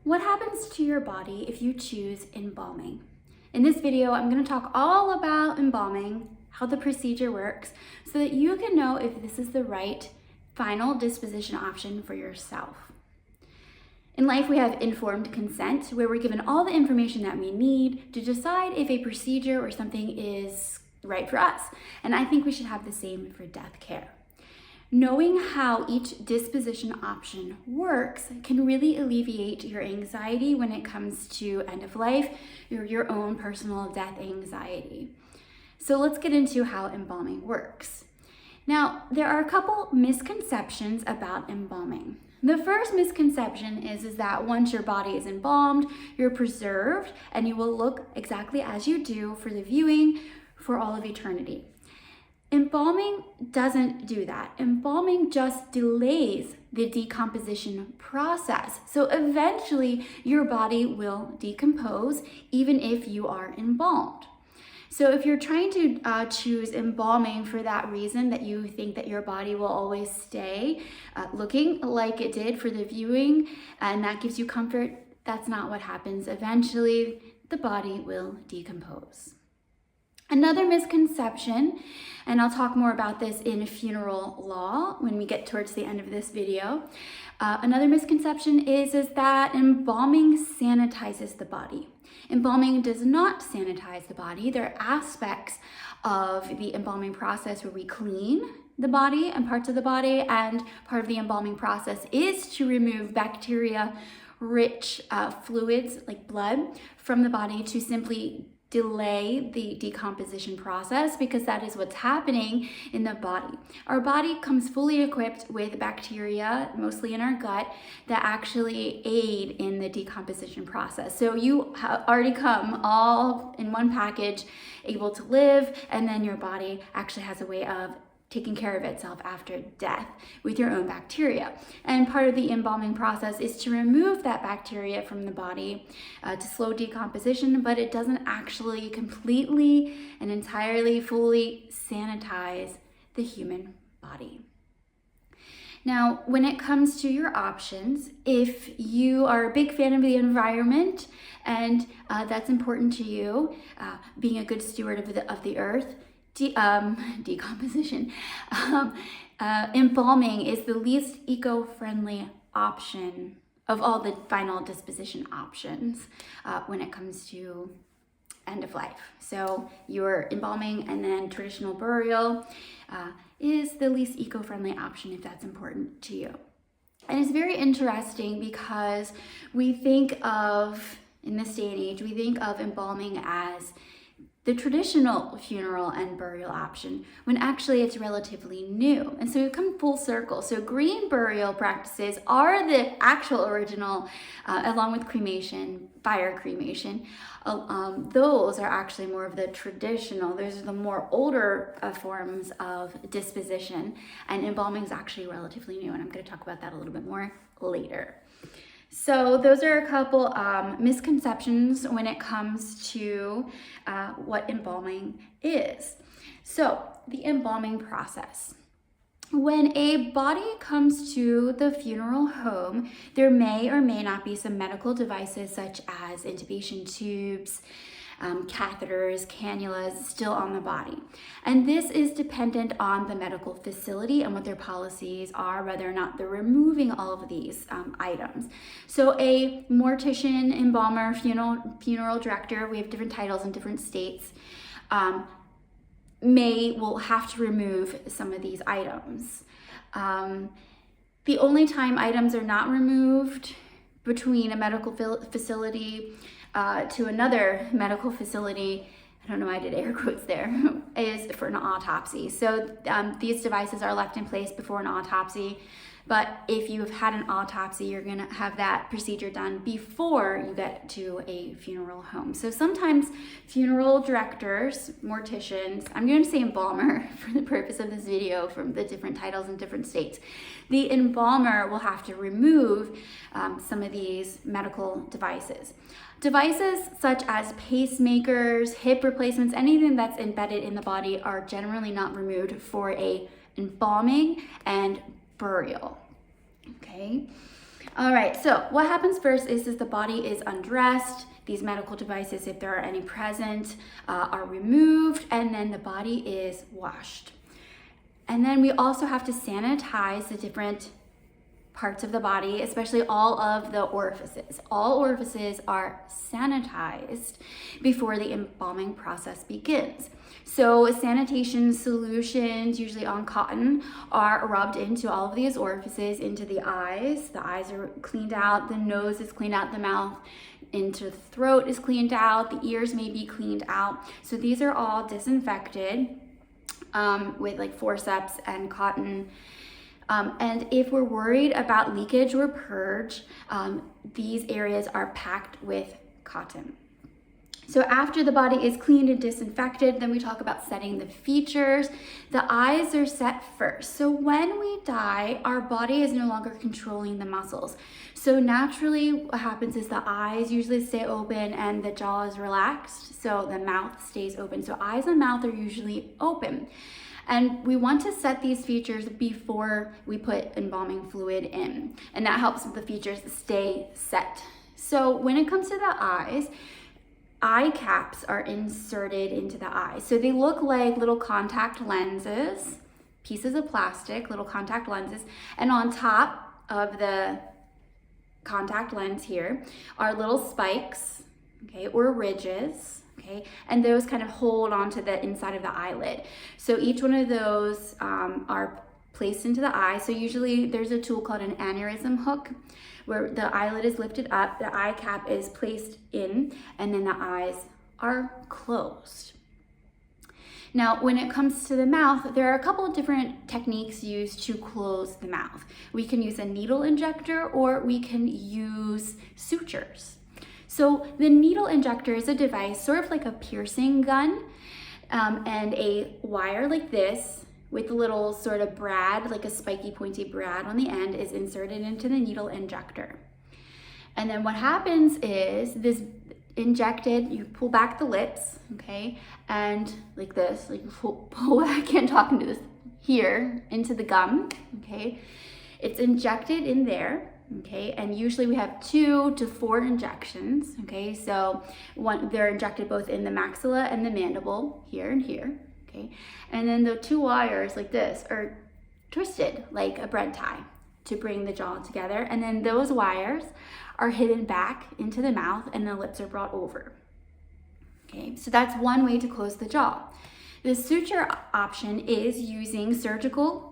What happens to your body if you choose embalming? In this video, I'm going to talk all about embalming, how the procedure works, so that you can know if this is the right final disposition option for yourself. In life, we have informed consent, where we're given all the information that we need to decide if a procedure or something is right for us. And I think we should have the same for death care. Knowing how each disposition option works can really alleviate your anxiety when it comes to end of life or your own personal death anxiety. So let's get into how embalming works. Now, there are a couple misconceptions about embalming. The first misconception is that once your body is embalmed, you're preserved and you will look exactly as you do for the viewing for all of eternity. Embalming doesn't do that. Embalming just delays the decomposition process. So eventually your body will decompose even if you are embalmed. So if you're trying to choose embalming for that reason, that you think that your body will always stay looking like it did for the viewing, and that gives you comfort, that's not what happens. Eventually the body will decompose. Another misconception, and I'll talk more about this in funeral law when we get towards the end of this video. Another misconception is that embalming sanitizes the body. Embalming does not sanitize the body. There are aspects of the embalming process where we clean the body and parts of the body, and part of the embalming process is to remove bacteria-rich fluids like blood from the body to simply delay the decomposition process, because that is what's happening in the body. Our body comes fully equipped with bacteria, mostly in our gut, that actually aid in the decomposition process. So you already come all in one package, able to live, and then your body actually has a way of taking care of itself after death with your own bacteria. And part of the embalming process is to remove that bacteria from the body to slow decomposition, but it doesn't actually completely and entirely fully sanitize the human body. Now, when it comes to your options, if you are a big fan of the environment and that's important to you, being a good steward of the earth, decomposition. Embalming is the least eco-friendly option of all the final disposition options when it comes to end of life. So your embalming and then traditional burial is the least eco-friendly option if that's important to you. And it's very interesting because we think of, in this day and age, we think of embalming as the traditional funeral and burial option, when actually it's relatively new. And so we've come full circle. So green burial practices are the actual original, along with cremation, fire cremation. Those are actually more of the traditional. Those are the more older forms of disposition, and embalming is actually relatively new, and I'm going to talk about that a little bit more later. So those are a couple misconceptions when it comes to what embalming is. So the embalming process. When a body comes to the funeral home, there may or may not be some medical devices such as intubation tubes, catheters, cannulas still on the body. And this is dependent on the medical facility and what their policies are, whether or not they're removing all of these items. So a mortician, embalmer, funeral director, we have different titles in different states, will have to remove some of these items. The only time items are not removed between a medical facility to another medical facility, I don't know why I did air quotes there, is for an autopsy. So these devices are left in place before an autopsy, but if you've had an autopsy, you're gonna have that procedure done before you get to a funeral home. So sometimes funeral directors, morticians, I'm gonna say embalmer for the purpose of this video from the different titles in different states, the embalmer will have to remove some of these medical devices. Devices such as pacemakers, hip replacements, anything that's embedded in the body are generally not removed for a embalming and burial. Okay. All right, so what happens first is the body is undressed. These medical devices, if there are any present, are removed, and then the body is washed. And then we also have to sanitize the different parts of the body, especially all of the orifices. All orifices are sanitized before the embalming process begins. So sanitation solutions, usually on cotton, are rubbed into all of these orifices, into the eyes. The eyes are cleaned out, the nose is cleaned out, the mouth into the throat is cleaned out, the ears may be cleaned out. So these are all disinfected with like forceps and cotton. And if we're worried about leakage or purge, these areas are packed with cotton. So after the body is cleaned and disinfected, then we talk about setting the features. The eyes are set first. So when we die, our body is no longer controlling the muscles. So naturally what happens is the eyes usually stay open and the jaw is relaxed. So the mouth stays open. So eyes and mouth are usually open. And we want to set these features before we put embalming fluid in. And that helps the features stay set. So when it comes to the eyes, eye caps are inserted into the eye. So they look like little contact lenses, pieces of plastic, little contact lenses. And on top of the contact lens here are little spikes, okay, or ridges. Okay, and those kind of hold onto the inside of the eyelid. So each one of those are placed into the eye. So usually there's a tool called an aneurysm hook where the eyelid is lifted up, the eye cap is placed in, and then the eyes are closed. Now, when it comes to the mouth, there are a couple of different techniques used to close the mouth. We can use a needle injector or we can use sutures. So the needle injector is a device, sort of like a piercing gun, and a wire like this with a little sort of brad, like a spiky pointy brad on the end, is inserted into the needle injector. And then what happens is this injected, you pull back the lips, okay, and like this, like pull I can't talk into this, here into the gum, okay. It's injected in there. Okay, and usually we have 2 to 4 injections. Okay, so they're injected both in the maxilla and the mandible, here and here. Okay, and then the 2 wires like this are twisted like a bread tie to bring the jaw together, and then those wires are hidden back into the mouth and the lips are brought over. Okay, so that's one way to close the jaw. The suture option is using surgical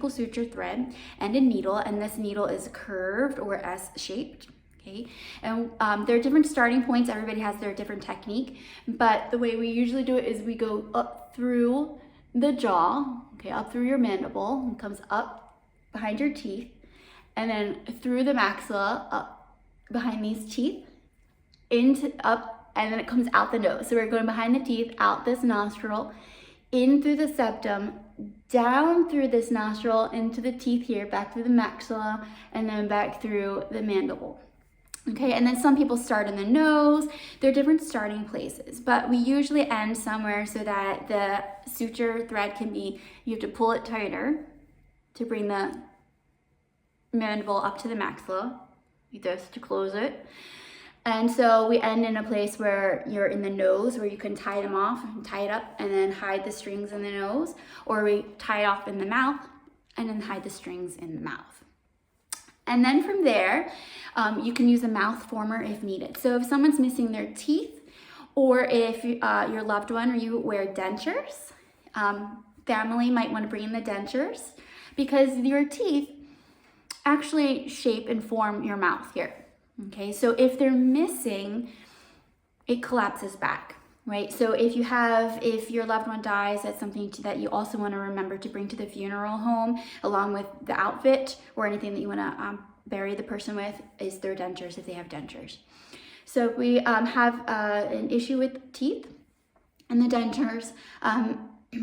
suture thread, and a needle, and this needle is curved or S-shaped. Okay, and there are different starting points. Everybody has their different technique, but the way we usually do it is we go up through the jaw, okay, up through your mandible, and comes up behind your teeth, and then through the maxilla, up behind these teeth, up, and then it comes out the nose. So we're going behind the teeth, out this nostril, in through the septum, down through this nostril, into the teeth here, back through the maxilla, and then back through the mandible. Okay, and then some people start in the nose. There are different starting places, but we usually end somewhere so that the suture thread can be, you have to pull it tighter to bring the mandible up to the maxilla, like this, to close it. And so we end in a place where you're in the nose, where you can tie them off and tie it up and then hide the strings in the nose, or we tie it off in the mouth and then hide the strings in the mouth. And then from there, you can use a mouth former if needed. So if someone's missing their teeth, or if your loved one or you wear dentures, family might want to bring in the dentures because your teeth actually shape and form your mouth here. Okay, so if they're missing, it collapses back, right? So if your loved one dies, that's something that you also want to remember to bring to the funeral home, along with the outfit or anything that you want to bury the person with, is their dentures if they have dentures. So if we have an issue with teeth and the dentures,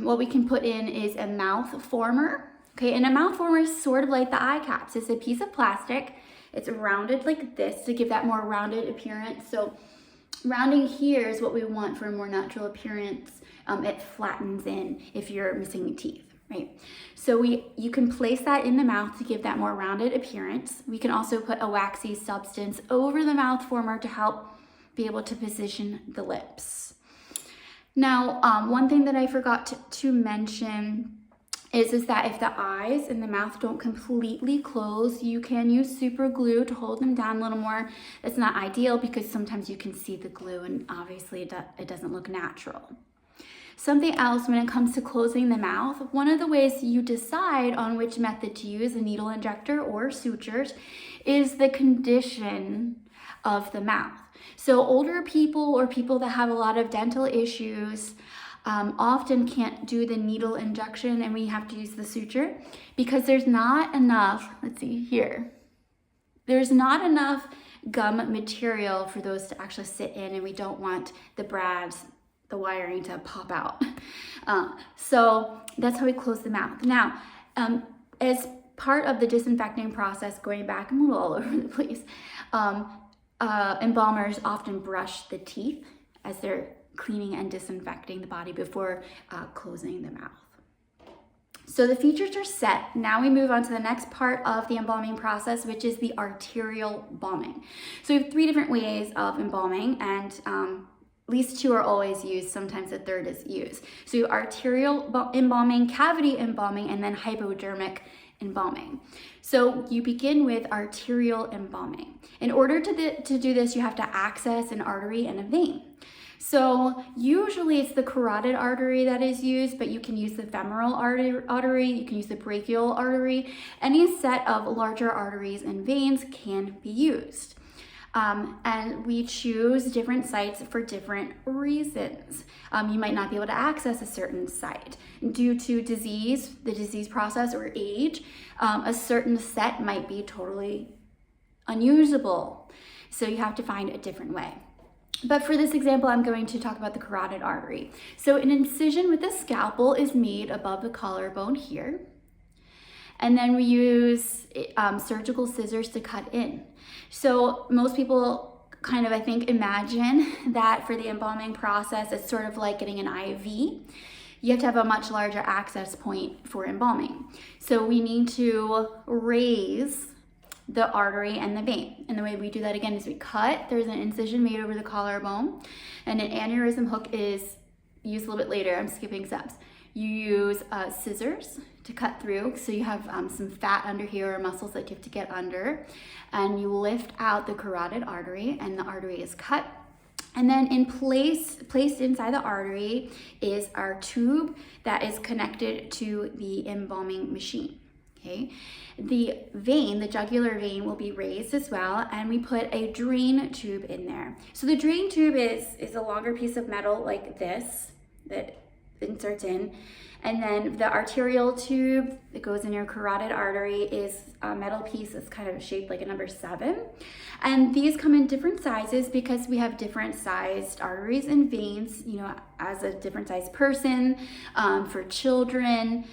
what we can put in is a mouth former. Okay, and a mouth former is sort of like the eye caps. It's a piece of plastic. It's rounded like this to give that more rounded appearance. So rounding here is what we want for a more natural appearance. It flattens in if you're missing teeth. right? So you can place that in the mouth to give that more rounded appearance. We can also put a waxy substance over the mouth former to help be able to position the lips. Now, one thing that I forgot to mention is that if the eyes and the mouth don't completely close, you can use super glue to hold them down a little more. It's not ideal because sometimes you can see the glue and obviously it doesn't look natural. Something else when it comes to closing the mouth, one of the ways you decide on which method to use, a needle injector or sutures, is the condition of the mouth. So older people or people that have a lot of dental issues often can't do the needle injection and we have to use the suture because there's not enough, let's see here, there's not enough gum material for those to actually sit in, and we don't want the brads, the wiring to pop out. So that's how we close the mouth. Now, as part of the disinfecting process, going back, I'm a little all over the place, embalmers often brush the teeth as they're cleaning and disinfecting the body before closing the mouth. So the features are set. Now we move on to the next part of the embalming process, which is the arterial balming. So we have 3 different ways of embalming, and at least 2 are always used. Sometimes a 3rd is used. So arterial embalming, cavity embalming, and then hypodermic embalming. So you begin with arterial embalming. In order to do this, you have to access an artery and a vein. So usually it's the carotid artery that is used, but you can use the femoral artery, you can use the brachial artery. Any set of larger arteries and veins can be used. And we choose different sites for different reasons. You might not be able to access a certain site due to disease, the disease process, or age. A certain set might be totally unusable. So you have to find a different way. But for this example, I'm going to talk about the carotid artery. So an incision with a scalpel is made above the collarbone here. And then we use surgical scissors to cut in. So most people kind of, I think, imagine that for the embalming process, it's sort of like getting an IV. You have to have a much larger access point for embalming. So we need to raise the artery and the vein. And the way we do that again is we cut, there's an incision made over the collarbone, and an aneurysm hook is used a little bit later. I'm skipping steps. You use scissors to cut through, so you have some fat under here or muscles that you have to get under, and you lift out the carotid artery, and the artery is cut. And then placed inside the artery is our tube that is connected to the embalming machine. Okay, the vein, the jugular vein, will be raised as well, and we put a drain tube in there. So the drain tube is a longer piece of metal like this that inserts in, and then the arterial tube that goes in your carotid artery is a metal piece that's kind of shaped like a number 7. And these come in different sizes because we have different sized arteries and veins, you know, as a different sized person. For children,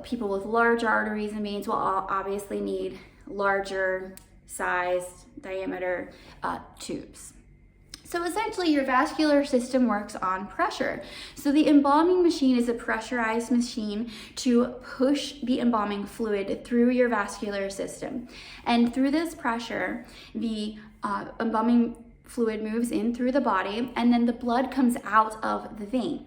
people with large arteries and veins will obviously need larger sized diameter tubes. So essentially your vascular system works on pressure. So the embalming machine is a pressurized machine to push the embalming fluid through your vascular system. And through this pressure, the embalming fluid moves in through the body, and then the blood comes out of the vein.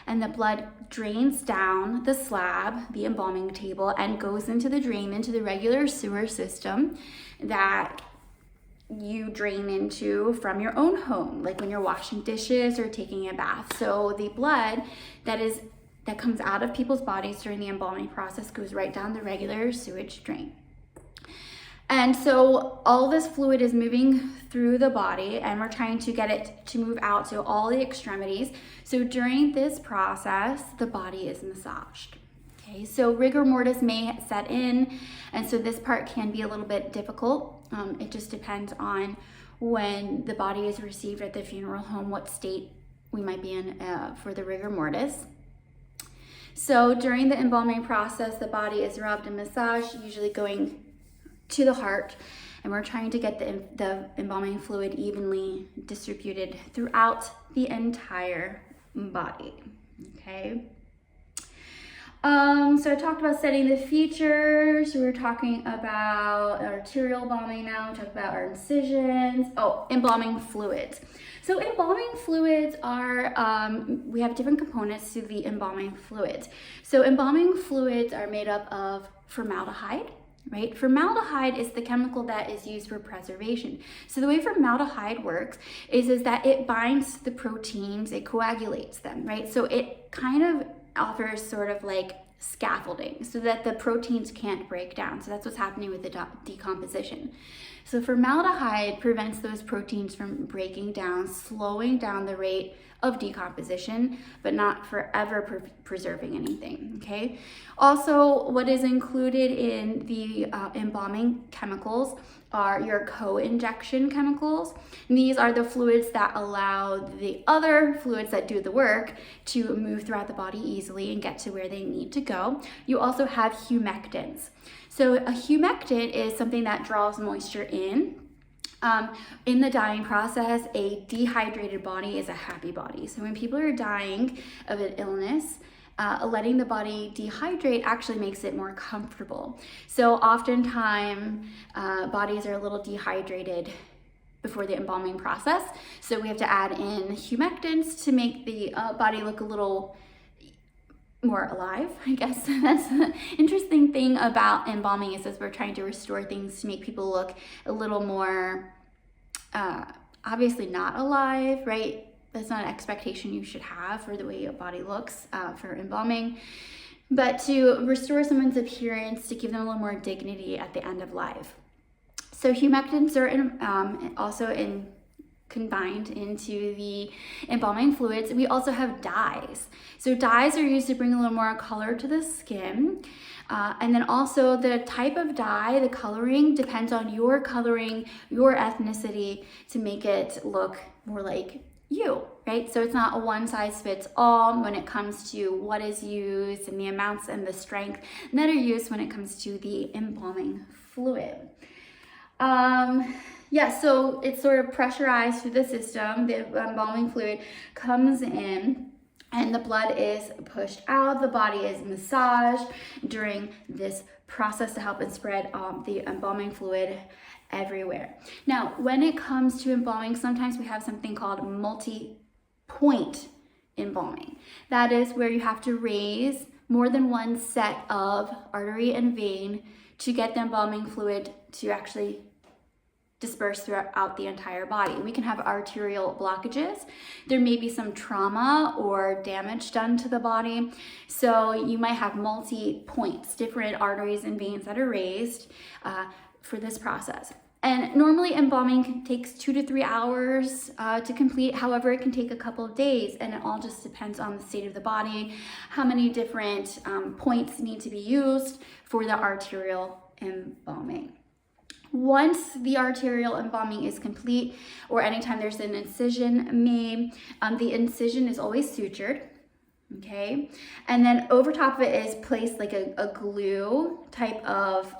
And the blood drains down the slab, the embalming table, and goes into the drain, into the regular sewer system that you drain into from your own home, like when you're washing dishes or taking a bath. So the blood that comes out of people's bodies during the embalming process goes right down the regular sewage drain. And so all this fluid is moving through the body, and we're trying to get it to move out to all the extremities. So during this process, the body is massaged. Okay, so rigor mortis may set in, and so this part can be a little bit difficult. It just depends on when the body is received at the funeral home, what state we might be in for the rigor mortis. So during the embalming process, the body is rubbed and massaged, usually going to the heart, and we're trying to get the embalming fluid evenly distributed throughout the entire body. Okay. So I talked about setting the features. We were talking about arterial embalming now. We talked about our incisions. Oh, embalming fluids. So embalming fluids are, we have different components to the embalming fluids. So embalming fluids are made up of formaldehyde, right? Formaldehyde is the chemical that is used for preservation. So the way formaldehyde works is that it binds the proteins, it coagulates them, right? So it kind of offers sort of like scaffolding so that the proteins can't break down. So that's what's happening with the decomposition. So formaldehyde prevents those proteins from breaking down, slowing down the rate of decomposition, but not forever preserving anything, okay? Also, what is included in the embalming chemicals are your co-injection chemicals. And these are the fluids that allow the other fluids that do the work to move throughout the body easily and get to where they need to go. You also have humectants. So a humectant is something that draws moisture in. In the dying process, a dehydrated body is a happy body. So when people are dying of an illness, letting the body dehydrate actually makes it more comfortable. So oftentimes, bodies are a little dehydrated before the embalming process. So we have to add in humectants to make the body look a little more alive, I guess. That's the interesting thing about embalming is we're trying to restore things to make people look a little more, obviously not alive, right? That's not an expectation you should have for the way your body looks for embalming, but to restore someone's appearance, to give them a little more dignity at the end of life. So humectants are also combined into the embalming fluids. We also have dyes. So dyes are used to bring a little more color to the skin. And then also the type of dye, the coloring, depends on your coloring, your ethnicity to make it look more like you, right? So it's not a one size fits all when it comes to what is used and the amounts and the strength that are used when it comes to the embalming fluid. Yeah, so it's sort of pressurized through the system. The embalming fluid comes in and the blood is pushed out. The body is massaged during this process to help and spread the embalming fluid everywhere. Now, when it comes to embalming, sometimes we have something called multi-point embalming. That is where you have to raise more than one set of artery and vein to get the embalming fluid to actually disperse throughout the entire body. We can have arterial blockages. There may be some trauma or damage done to the body. So you might have multi-points, different arteries and veins that are raised for this process. And normally embalming takes 2 to 3 hours to complete. However, it can take a couple of days, and it all just depends on the state of the body, how many different points need to be used for the arterial embalming. Once the arterial embalming is complete, or anytime there's an incision made, the incision is always sutured, okay? And then over top of it is placed like a glue type of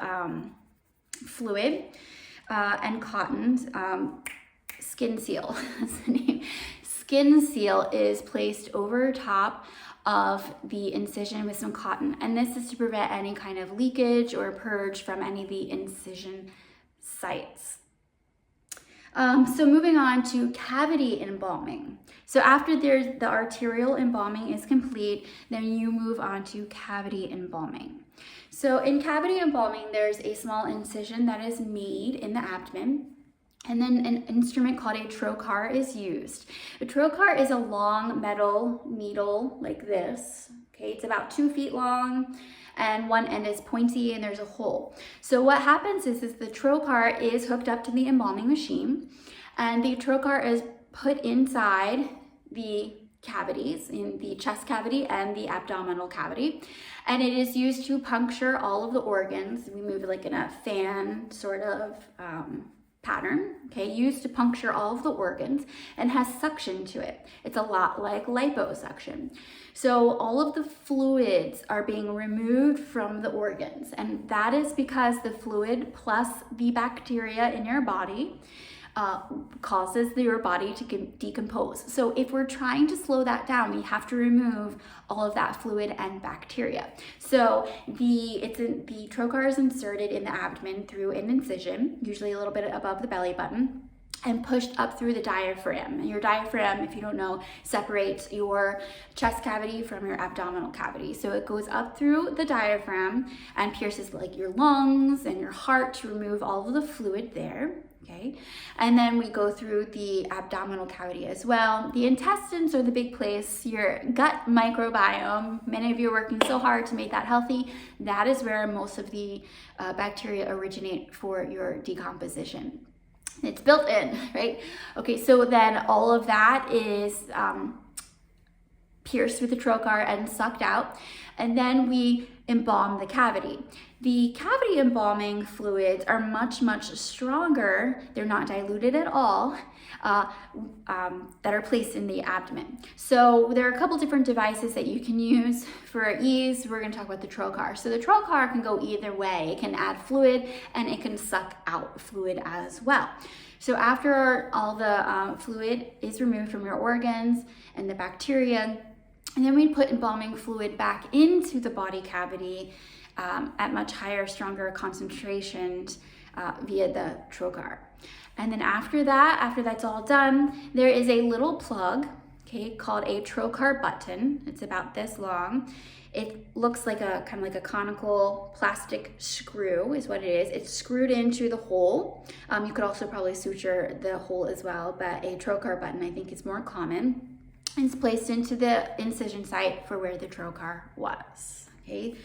fluid and cotton, skin seal, that's the name. Skin seal is placed over top of the incision with some cotton, and this is to prevent any kind of leakage or purge from any of the incision sites. So moving on to cavity embalming. So after the arterial embalming is complete, then you move on to cavity embalming. So in cavity embalming, there's a small incision that is made in the abdomen, and then an instrument called a trocar is used. A trocar is a long metal needle like this. Okay, it's about 2 feet long, and one end is pointy and there's a hole. So what happens is the trocar is hooked up to the embalming machine, and the trocar is put inside the cavities, in the chest cavity and the abdominal cavity, and it is used to puncture all of the organs. We move it like in a fan sort of pattern, okay, used to puncture all of the organs, and has suction to it. It's a lot like liposuction. So all of the fluids are being removed from the organs, and that is because the fluid plus the bacteria in your body causes your body to decompose. So if we're trying to slow that down, we have to remove all of that fluid and bacteria. So the trocar is inserted in the abdomen through an incision, usually a little bit above the belly button, and pushed up through the diaphragm. And your diaphragm, if you don't know, separates your chest cavity from your abdominal cavity. So it goes up through the diaphragm and pierces like your lungs and your heart to remove all of the fluid there. Okay, and then we go through the abdominal cavity as well. The intestines are the big place, your gut microbiome. Many of you are working so hard to make that healthy. That is where most of the bacteria originate for your decomposition. It's built in, right? Okay, so then all of that is pierced through the trocar and sucked out. And then we embalm the cavity. The cavity embalming fluids are much, much stronger. They're not diluted at all, that are placed in the abdomen. So there are a couple different devices that you can use for ease. We're going to talk about the trocar. So the trocar can go either way. It can add fluid and it can suck out fluid as well. So after all the fluid is removed from your organs and the bacteria, and then we put embalming fluid back into the body cavity at much higher, stronger concentrations via the trocar. And then after that's all done, there is a little plug, okay, called a trocar button. It's about this long. It looks like a kind of like a conical plastic screw is what it is. It's screwed into the hole. You could also probably suture the hole as well, but a trocar button I think is more common. It's placed into the incision site for where the trocar was. Okay,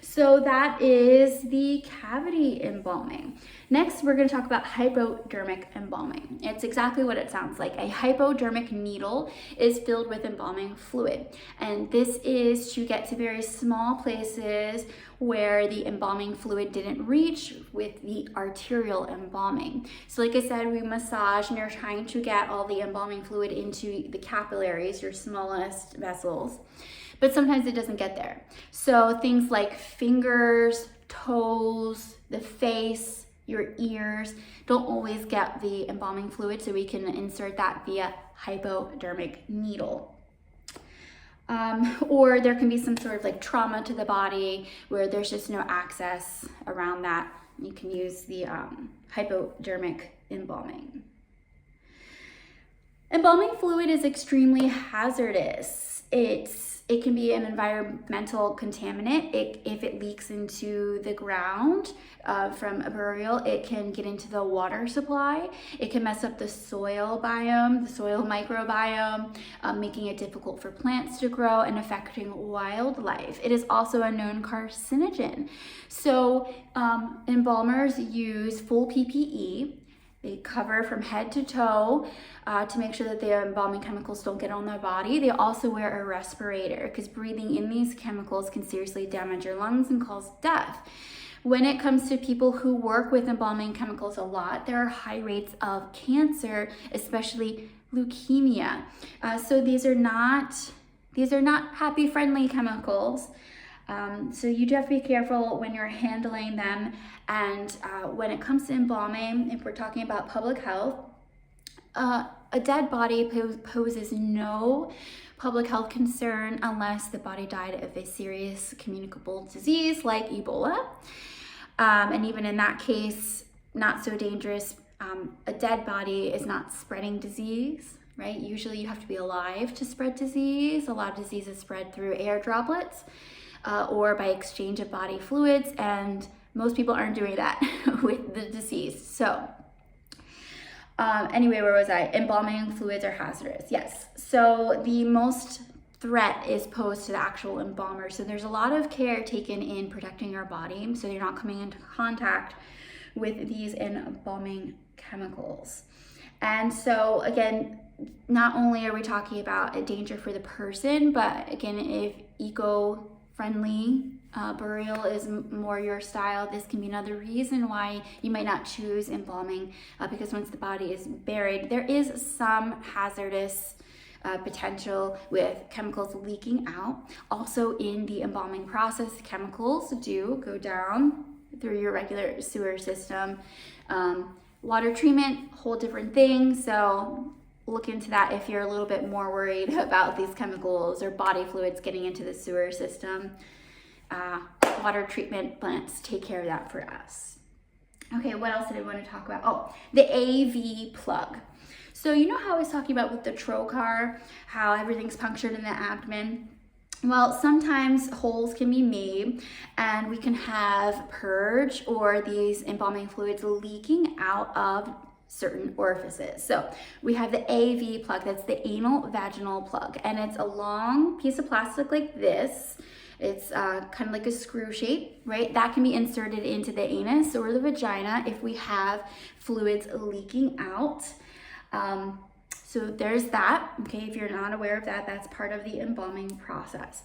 so that is the cavity embalming. Next, we're going to talk about hypodermic embalming. It's exactly what it sounds like. A hypodermic needle is filled with embalming fluid, and this is to get to very small places where the embalming fluid didn't reach with the arterial embalming. So like I said, we massage and you're trying to get all the embalming fluid into the capillaries, your smallest vessels, but sometimes it doesn't get there. So things like fingers, toes, the face, your ears don't always get the embalming fluid, so we can insert that via hypodermic needle. Or there can be some sort of like trauma to the body where there's just no access around that. You can use the hypodermic embalming. Embalming fluid is extremely hazardous. It can be an environmental contaminant. If it leaks into the ground from a burial, it can get into the water supply. It can mess up the soil biome, the soil microbiome, making it difficult for plants to grow and affecting wildlife. It is also a known carcinogen. So embalmers use full PPE. They cover from head to toe to make sure that the embalming chemicals don't get on their body. They also wear a respirator because breathing in these chemicals can seriously damage your lungs and cause death. When it comes to people who work with embalming chemicals a lot, there are high rates of cancer, especially leukemia. So these are not happy, friendly chemicals. So you do have to be careful when you're handling them. And when it comes to embalming, if we're talking about public health, a dead body poses no public health concern unless the body died of a serious communicable disease like Ebola. And even in that case, not so dangerous. A dead body is not spreading disease, right? Usually you have to be alive to spread disease. A lot of diseases spread through air droplets or by exchange of body fluids, and most people aren't doing that with the deceased. So anyway, where was I? Embalming fluids are hazardous. Yes. So the most threat is posed to the actual embalmer. So there's a lot of care taken in protecting your body so you're not coming into contact with these embalming chemicals. And so again, not only are we talking about a danger for the person, but again, if eco-friendly burial is more your style, this can be another reason why you might not choose embalming, because once the body is buried, there is some hazardous potential with chemicals leaking out. Also in the embalming process, chemicals do go down through your regular sewer system, Water treatment, whole different thing. So look into that if you're a little bit more worried about these chemicals or body fluids getting into the sewer system. Water treatment plants take care of that for us. Okay, what else did I want to talk about? Oh, the AV plug. So you know how I was talking about with the trocar, how everything's punctured in the abdomen? Well, sometimes holes can be made and we can have purge or these embalming fluids leaking out of certain orifices. So we have the AV plug, that's the anal vaginal plug, and it's a long piece of plastic like this. It's kind of like a screw shape, right? That can be inserted into the anus or the vagina if we have fluids leaking out. So there's that, okay? If you're not aware of that, that's part of the embalming process.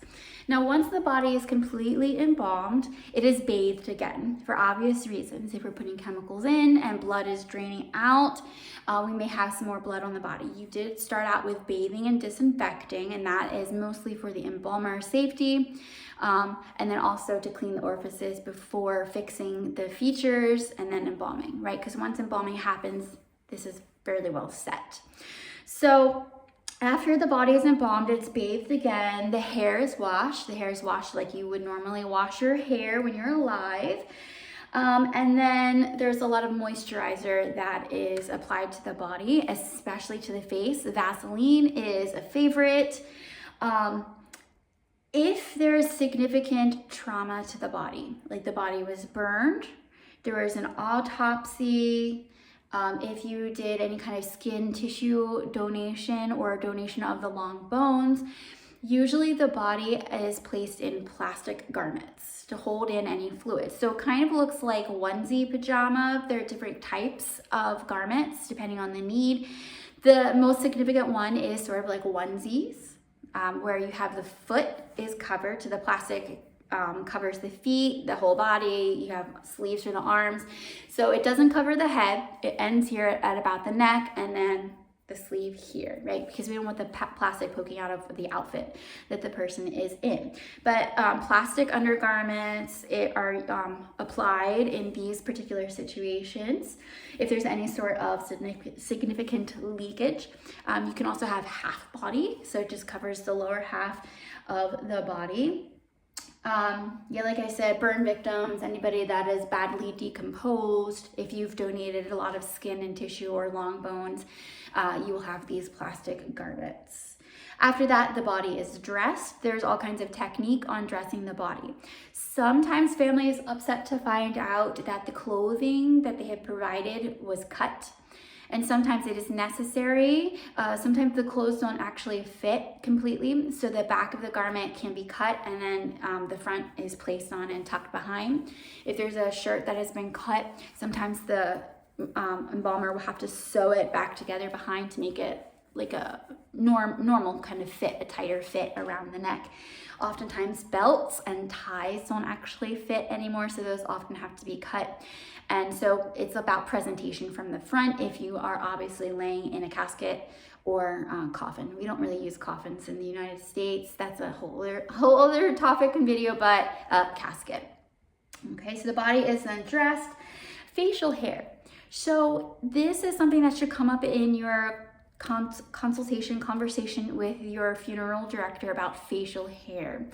Now, once the body is completely embalmed, it is bathed again for obvious reasons. If we're putting chemicals in and blood is draining out, we may have some more blood on the body. You did start out with bathing and disinfecting, and that is mostly for the embalmer safety, and then also to clean the orifices before fixing the features and then embalming, right? Because once embalming happens, this is fairly well set. So after the body is embalmed, it's bathed again. The hair is washed. The hair is washed like you would normally wash your hair when you're alive. And then there's a lot of moisturizer that is applied to the body, especially to the face. Vaseline is a favorite. If there is significant trauma to the body, like the body was burned, there was an autopsy, if you did any kind of skin tissue donation or donation of the long bones, usually the body is placed in plastic garments to hold in any fluids. So it kind of looks like onesie pajama. There are different types of garments depending on the need. The most significant one is sort of like onesies, where you have the foot is covered to the plastic covers the feet, the whole body. You have sleeves for the arms. So it doesn't cover the head. It ends here at about the neck and then the sleeve here, right? Because we don't want the plastic poking out of the outfit that the person is in. But plastic undergarments are applied in these particular situations. If there's any sort of significant leakage, you can also have half body. So it just covers the lower half of the body. Yeah, like I said, burn victims, anybody that is badly decomposed, if you've donated a lot of skin and tissue or long bones, you will have these plastic garments. After that, the body is dressed. There's all kinds of technique on dressing the body. Sometimes family is upset to find out that the clothing that they had provided was cut. And sometimes it is necessary. Sometimes the clothes don't actually fit completely, so the back of the garment can be cut and then the front is placed on and tucked behind. If there's a shirt that has been cut, sometimes the embalmer will have to sew it back together behind to make it like a normal kind of fit, a tighter fit around the neck. Oftentimes belts and ties don't actually fit anymore, so those often have to be cut. And so it's about presentation from the front if you are obviously laying in a casket or coffin. We don't really use coffins in the United States. That's a whole other topic and video, but casket. Okay, so the body is then dressed. Facial hair. So this is something that should come up in your conversation with your funeral director about facial hair.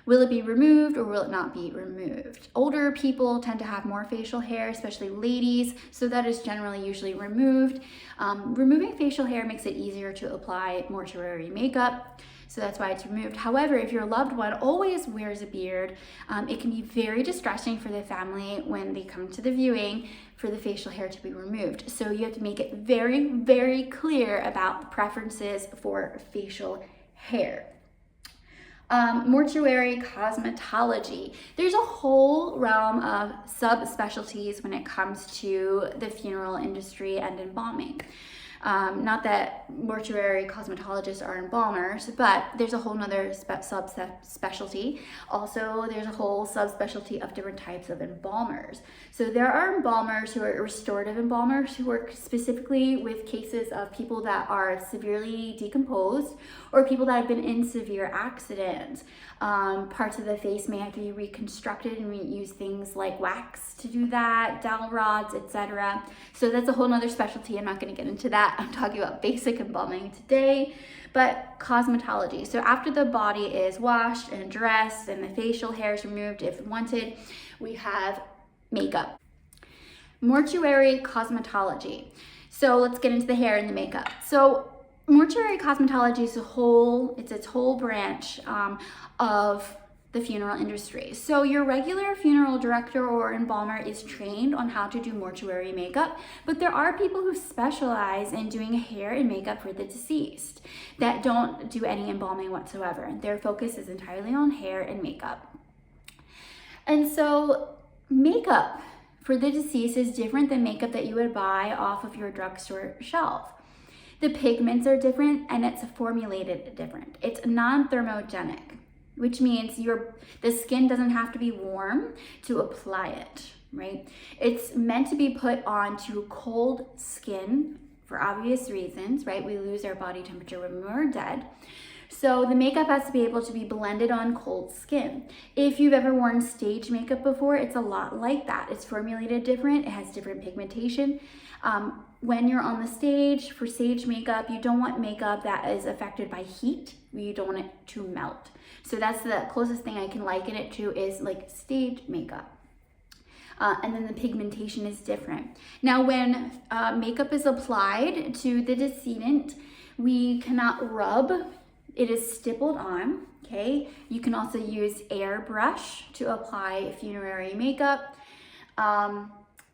Will it be removed or will it not be removed? Older people tend to have more facial hair, especially ladies, so that is generally usually removed. Removing facial hair makes it easier to apply mortuary makeup, so that's why it's removed. However, if your loved one always wears a beard, it can be very distressing for the family when they come to the viewing for the facial hair to be removed. So you have to make it very, very clear about the preferences for facial hair. Mortuary cosmetology. There's a whole realm of subspecialties when it comes to the funeral industry and embalming. Not that mortuary cosmetologists are embalmers, but there's a whole nother subspecialty. Also, there's a whole subspecialty of different types of embalmers. So there are embalmers who are restorative embalmers who work specifically with cases of people that are severely decomposed or people that have been in severe accidents. Parts of the face may have to be reconstructed, and we use things like wax to do that, dowel rods, etc. So that's a whole nother specialty. I'm not going to get into that. I'm talking about basic embalming today. But cosmetology. So after the body is washed and dressed and the facial hairs removed if wanted, we have makeup. Mortuary cosmetology. So let's get into the hair and the makeup. So mortuary cosmetology is its whole branch of the funeral industry. So your regular funeral director or embalmer is trained on how to do mortuary makeup, but there are people who specialize in doing hair and makeup for the deceased that don't do any embalming whatsoever. Their focus is entirely on hair and makeup. And so makeup for the deceased is different than makeup that you would buy off of your drugstore shelf. The pigments are different and it's formulated different. It's non-thermogenic, which means the skin doesn't have to be warm to apply it, right? It's meant to be put onto cold skin for obvious reasons, right? We lose our body temperature when we're dead. So the makeup has to be able to be blended on cold skin. If you've ever worn stage makeup before, it's a lot like that. It's formulated different, it has different pigmentation. When you're on the stage, for stage makeup, you don't want makeup that is affected by heat. You don't want it to melt. So that's the closest thing I can liken it to is like stage makeup. And then the pigmentation is different. Now, when makeup is applied to the decedent, we cannot rub. It is stippled on, okay? You can also use airbrush to apply funerary makeup.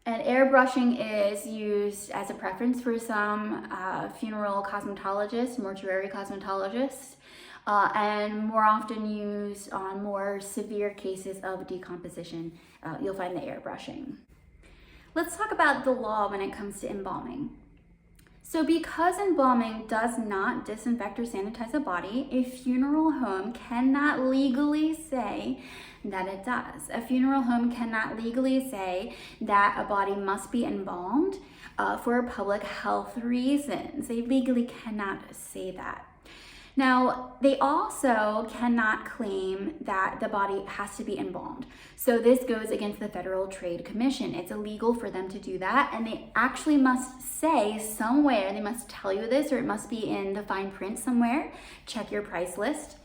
And airbrushing is used as a preference for some funeral cosmetologists, mortuary cosmetologists, and more often used on more severe cases of decomposition. You'll find the airbrushing. Let's talk about the law when it comes to embalming. So because embalming does not disinfect or sanitize a body, a funeral home cannot legally say that it does. A funeral home cannot legally say that a body must be embalmed for public health reasons. They legally cannot say that. Now, they also cannot claim that the body has to be embalmed. So this goes against the Federal Trade Commission. It's illegal for them to do that, and they actually must say somewhere, they must tell you this, or it must be in the fine print somewhere, check your price list,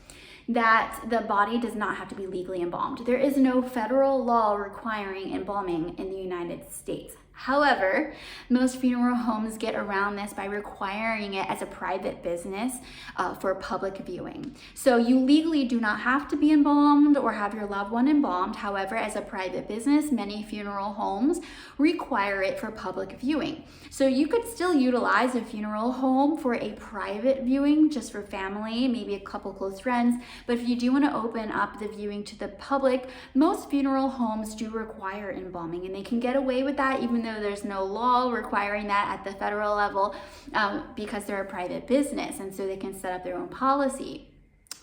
that the body does not have to be legally embalmed. There is no federal law requiring embalming in the United States. However, most funeral homes get around this by requiring it as a private business for public viewing. So you legally do not have to be embalmed or have your loved one embalmed. However, as a private business, many funeral homes require it for public viewing. So you could still utilize a funeral home for a private viewing, just for family, maybe a couple close friends. But if you do want to open up the viewing to the public, most funeral homes do require embalming, and they can get away with that even though there's no law requiring that at the federal level because they're a private business, and so they can set up their own policy.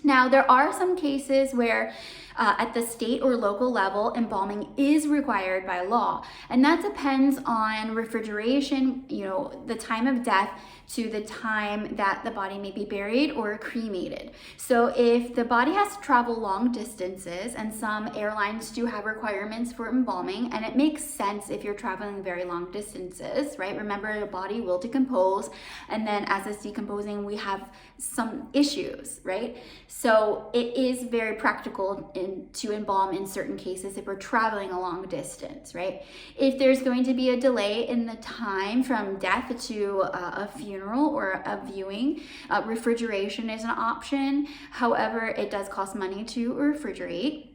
Now, there are some cases where at the state or local level, embalming is required by law, and that depends on refrigeration, the time of death to the time that the body may be buried or cremated. So if the body has to travel long distances, and some airlines do have requirements for embalming, and it makes sense if you're traveling very long distances, right? Remember, the body will decompose, and then as it's decomposing, we have some issues, right? So it is very practical to embalm in certain cases if we're traveling a long distance, right? If there's going to be a delay in the time from death to a funeral or a viewing, refrigeration is an option. However, it does cost money to refrigerate.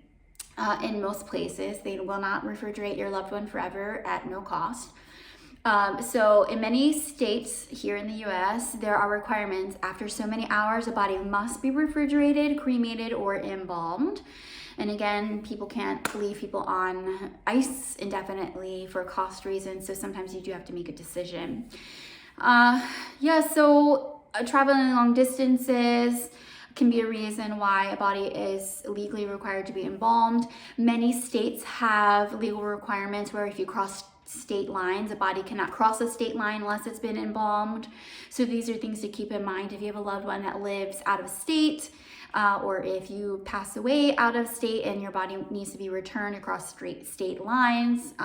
In most places, they will not refrigerate your loved one forever at no cost. So in many states here in the US, there are requirements. After so many hours, a body must be refrigerated, cremated, or embalmed. And again, people can't leave people on ice indefinitely for cost reasons, so sometimes you do have to make a decision. Yeah, so traveling long distances can be a reason why a body is legally required to be embalmed. Many states have legal requirements where if you cross state lines, a body cannot cross a state line unless it's been embalmed. So these are things to keep in mind if you have a loved one that lives out of state, or if you pass away out of state and your body needs to be returned across state lines,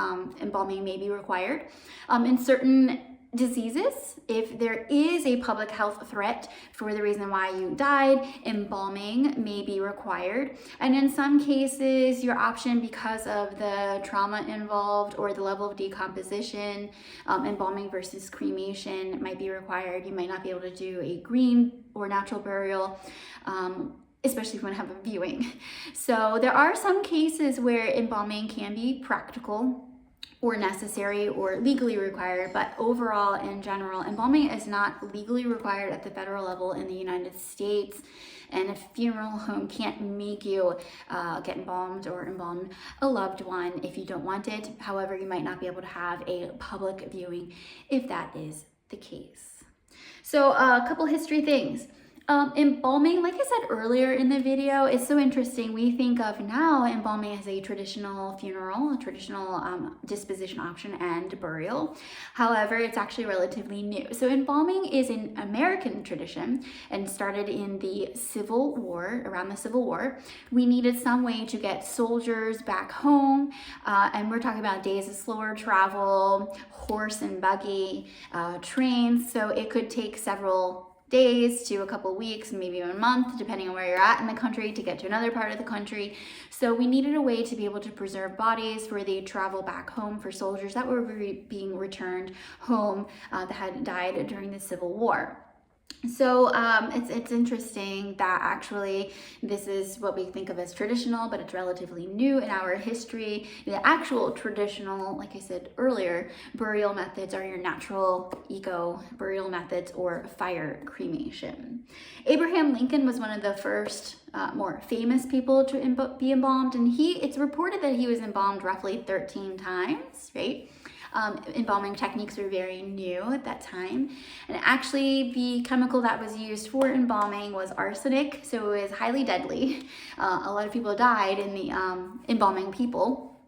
embalming may be required. In certain diseases, if there is a public health threat for the reason why you died, embalming may be required. And in some cases, your option, because of the trauma involved or the level of decomposition, embalming versus cremation might be required. You might not be able to do a green or natural burial, especially if you want to have a viewing. So there are some cases where embalming can be practical or necessary or legally required, but overall, in general, embalming is not legally required at the federal level in the United States, and a funeral home can't make you get embalmed or embalm a loved one if you don't want it. However, you might not be able to have a public viewing if that is the case. So a couple history things. Embalming, like I said earlier in the video, is so interesting. We think of now embalming as a traditional funeral, a traditional disposition option and burial. However, it's actually relatively new. So embalming is an American tradition and started in the Civil War, around the Civil War. We needed some way to get soldiers back home, and we're talking about days of slower travel, horse and buggy, trains, so it could take several days to a couple weeks, maybe even a month, depending on where you're at in the country, to get to another part of the country. So we needed a way to be able to preserve bodies for the travel back home for soldiers that were being returned home that had died during the Civil War. So it's interesting that actually this is what we think of as traditional, but it's relatively new in our history. The actual traditional, like I said earlier, burial methods are your natural eco burial methods or fire cremation. Abraham Lincoln was one of the first more famous people to be embalmed, and it's reported that he was embalmed roughly 13 times, right? Embalming techniques were very new at that time. And actually, the chemical that was used for embalming was arsenic, so it was highly deadly. A lot of people died in the embalming people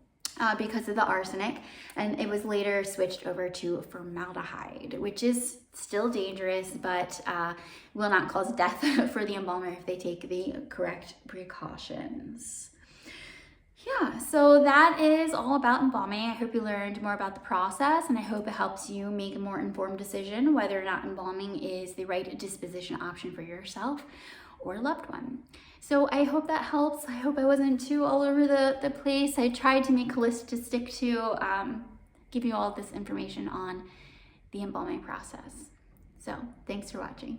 because of the arsenic, and it was later switched over to formaldehyde, which is still dangerous, but will not cause death for the embalmer if they take the correct precautions. Yeah, so that is all about embalming. I hope you learned more about the process, and I hope it helps you make a more informed decision whether or not embalming is the right disposition option for yourself or a loved one. So I hope that helps. I hope I wasn't too all over the place. I tried to make a list to stick to, give you all this information on the embalming process. So thanks for watching.